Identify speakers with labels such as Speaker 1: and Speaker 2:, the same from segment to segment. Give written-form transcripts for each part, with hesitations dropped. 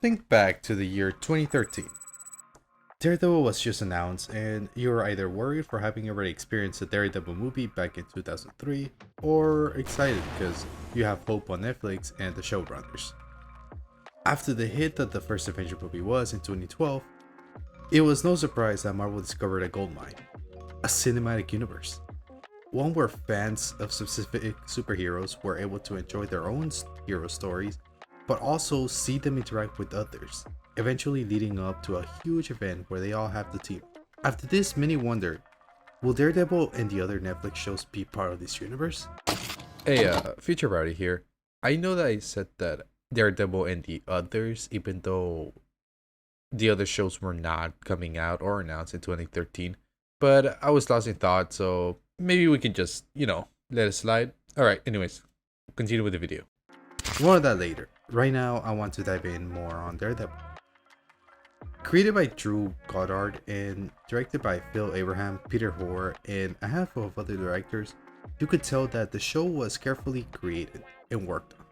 Speaker 1: Think back to the year 2013. Daredevil was just announced, and you were either worried for having already experienced the Daredevil movie back in 2003, or excited because you have hope on Netflix and the showrunners. After the hit that the first Avenger movie was in 2012, it was no surprise that Marvel discovered a goldmine, a cinematic universe. One where fans of specific superheroes were able to enjoy their own hero stories, but also see them interact with others, eventually leading up to a huge event where they all have to team. After this, many wondered, will Daredevil and the other Netflix shows be part of this universe?
Speaker 2: Hey, Future Rowdy here. I know that I said that Daredevil and the others, even though the other shows were not coming out or announced in 2013, but I was lost in thought, so maybe we can just, let it slide. Alright, anyways, continue with the video.
Speaker 1: More of that later. Right now, I want to dive in more on Daredevil. Created by Drew Goddard and directed by Phil Abraham, Peter Hoare, and a handful of other directors, you could tell that the show was carefully created and worked on.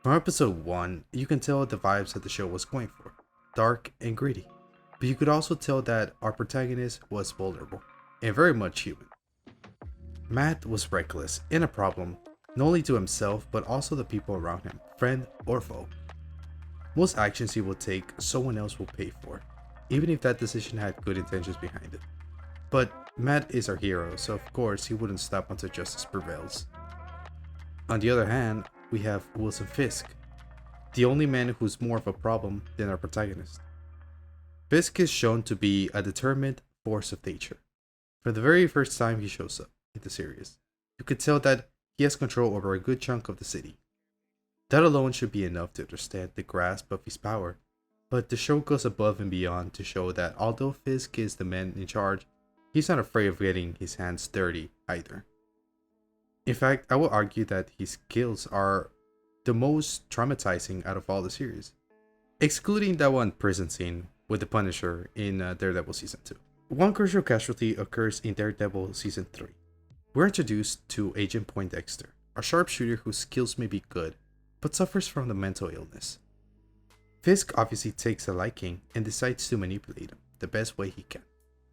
Speaker 1: From episode 1, you can tell the vibes that the show was going for, dark and gritty, but you could also tell that our protagonist was vulnerable and very much human. Matt was reckless and a problem, not only to himself but also the people around him, friend or foe. Most actions he will take, someone else will pay for, even if that decision had good intentions behind it. But Matt is our hero, so of course he wouldn't stop until justice prevails. On the other hand, we have Wilson Fisk, the only man who's more of a problem than our protagonist. Fisk is shown to be a determined force of nature. From the very first time he shows up in the series, you could tell that he has control over a good chunk of the city. That alone should be enough to understand the grasp of his power, but the show goes above and beyond to show that although Fisk is the man in charge, he's not afraid of getting his hands dirty either. In fact, I will argue that his kills are the most traumatizing out of all the series, excluding that one prison scene with the Punisher in Daredevil Season 2. One crucial casualty occurs in Daredevil Season 3. We're introduced to Agent Poindexter, a sharpshooter whose skills may be good, but suffers from the mental illness. Fisk obviously takes a liking and decides to manipulate him the best way he can,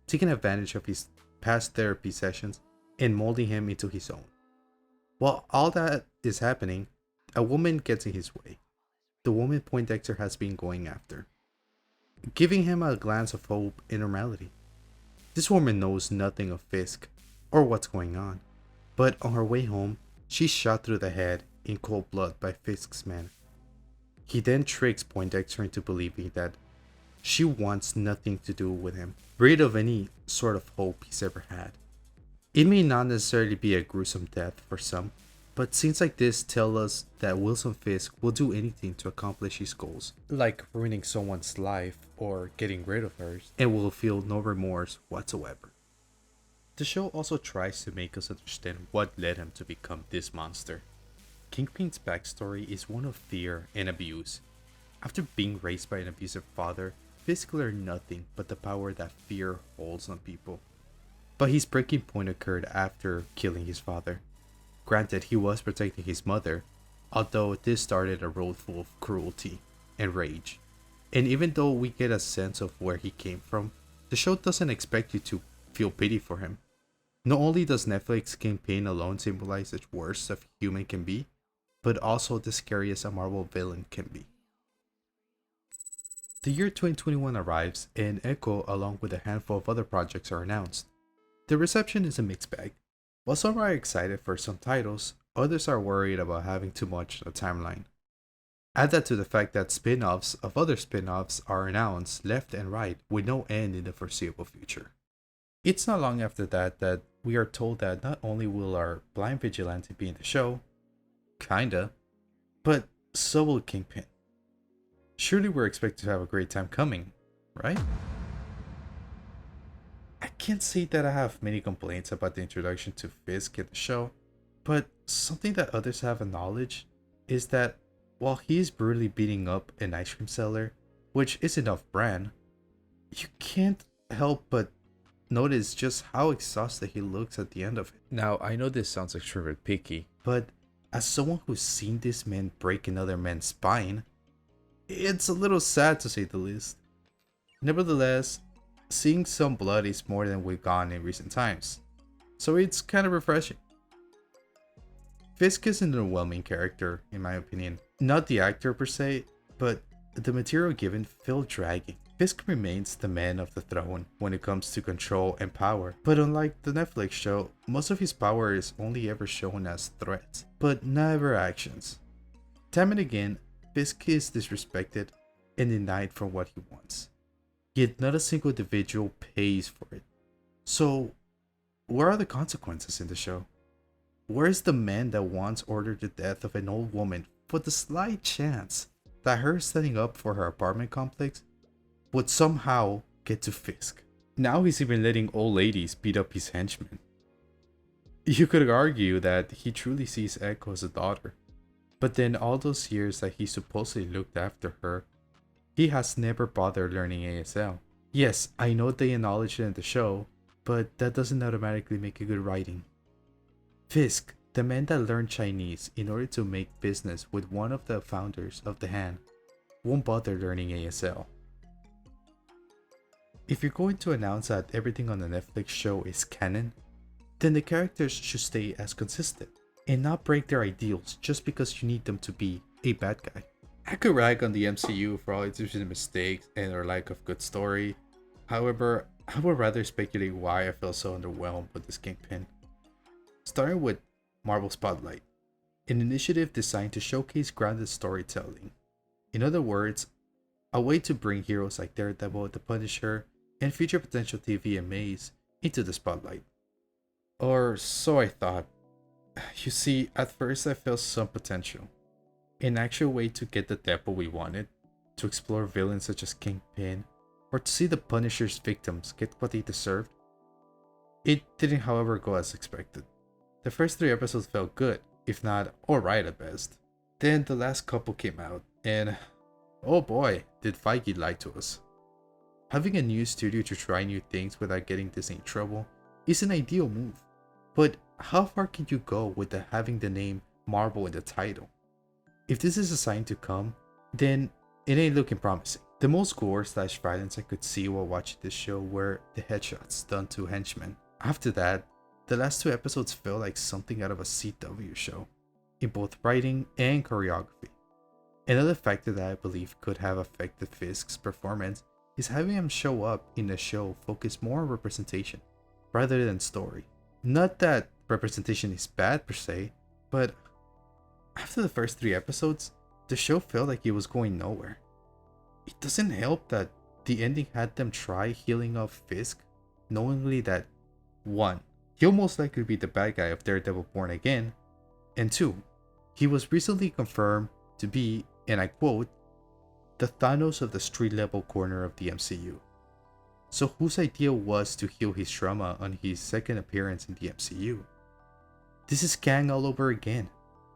Speaker 1: taking advantage of his past therapy sessions and molding him into his own. While all that is happening, a woman gets in his way, the woman Poindexter has been going after, giving him a glance of hope and normality. This woman knows nothing of Fisk or what's going on, but on her way home, she's shot through the head in cold blood by Fisk's men. He then tricks Poindexter into believing that she wants nothing to do with him, rid of any sort of hope he's ever had. It may not necessarily be a gruesome death for some, but scenes like this tell us that Wilson Fisk will do anything to accomplish his goals, like ruining someone's life or getting rid of hers, and will feel no remorse whatsoever. The show also tries to make us understand what led him to become this monster. Kingpin's backstory is one of fear and abuse. After being raised by an abusive father, Fisk learned nothing but the power that fear holds on people. But his breaking point occurred after killing his father. Granted, he was protecting his mother, although this started a road full of cruelty and rage. And even though we get a sense of where he came from, the show doesn't expect you to feel pity for him. Not only does Netflix Kingpin alone symbolize the worst a human can be, but also the scariest a Marvel villain can be. The year 2021 arrives, and Echo, along with a handful of other projects, are announced. The reception is a mixed bag. While some are excited for some titles, others are worried about having too much of a timeline. Add that to the fact that spin-offs of other spin-offs are announced left and right with no end in the foreseeable future. It's not long after that we are told that not only will our blind vigilante be in the show, kinda, but so will Kingpin. Surely we're expected to have a great time coming, right? I can't say that I have many complaints about the introduction to Fisk in the show, but something that others have acknowledged is that while he is brutally beating up an ice cream seller, which isn't off-brand, you can't help but notice just how exhausted he looks at the end of it.
Speaker 2: Now, I know this sounds extrovert picky,
Speaker 1: But as someone who's seen this man break another man's spine, It's a little sad to say the least. Nevertheless, seeing some blood is more than we've gotten in recent times, so it's kind of refreshing. Fisk is an overwhelming character, in my opinion. Not the actor per se, but the material given felt dragging. Fisk remains the man of the throne when it comes to control and power, but unlike the Netflix show, most of his power is only ever shown as threats, but never actions. Time and again, Fisk is disrespected and denied for what he wants, yet not a single individual pays for it. So, where are the consequences in the show? Where's the man that once ordered the death of an old woman for the slight chance that her standing up for her apartment complex would somehow get to Fisk? Now he's even letting old ladies beat up his henchmen. You could argue that he truly sees Echo as a daughter, but then all those years that he supposedly looked after her, he has never bothered learning ASL. Yes, I know they acknowledge it in the show, but that doesn't automatically make it good writing. Fisk, the man that learned Chinese in order to make business with one of the founders of the Han, won't bother learning ASL. If you're going to announce that everything on the Netflix show is canon, then the characters should stay as consistent and not break their ideals just because you need them to be a bad guy. I could rag on the MCU for all its mistakes and or lack of good story. However, I would rather speculate why I feel so underwhelmed with this Kingpin. Starting with Marvel Spotlight, an initiative designed to showcase grounded storytelling. In other words, a way to bring heroes like Daredevil, the Punisher, and future potential TV MAs into the spotlight. Or so I thought. You see, at first I felt some potential. An actual way to get the depth we wanted, to explore villains such as Kingpin, or to see the Punisher's victims get what they deserved. It didn't, however, go as expected. The first 3 episodes felt good, if not alright at best. Then the last couple came out, and oh boy, did Feige lie to us. Having a new studio to try new things without getting Disney in trouble is an ideal move. But how far can you go with having the name Marvel in the title? If this is a sign to come, then it ain't looking promising. The most gore/violence I could see while watching this show were the headshots done to henchmen. After that, the last 2 episodes felt like something out of a CW show, in both writing and choreography. Another factor that I believe could have affected Fisk's performance is having him show up in the show focus more on representation, rather than story. Not that representation is bad per se, but after the first 3 episodes, the show felt like it was going nowhere. It doesn't help that the ending had them try healing up Fisk, knowingly that 1. He'll most likely be the bad guy of Daredevil Born Again, and 2. He was recently confirmed to be, and I quote, the Thanos of the street level corner of the MCU. So whose idea was to heal his trauma on his second appearance in the MCU? This is Kang all over again.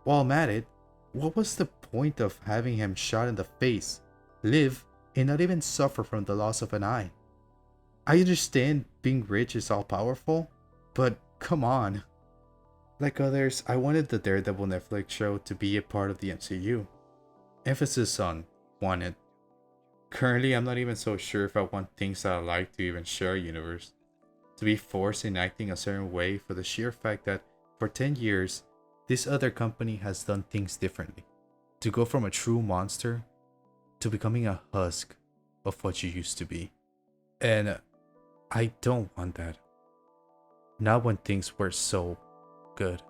Speaker 1: While I'm at it, what was the point of having him shot in the face, live, and not even suffer from the loss of an eye? I understand being rich is all powerful, but come on. Like others, I wanted the Daredevil Netflix show to be a part of the MCU. Emphasis on wanted. Currently, I'm not even so sure if I want things that I like to even share a universe. To be forced in acting a certain way for the sheer fact that for 10 years, this other company has done things differently. To go from a true monster to becoming a husk of what you used to be. And I don't want that. Not when things were so good.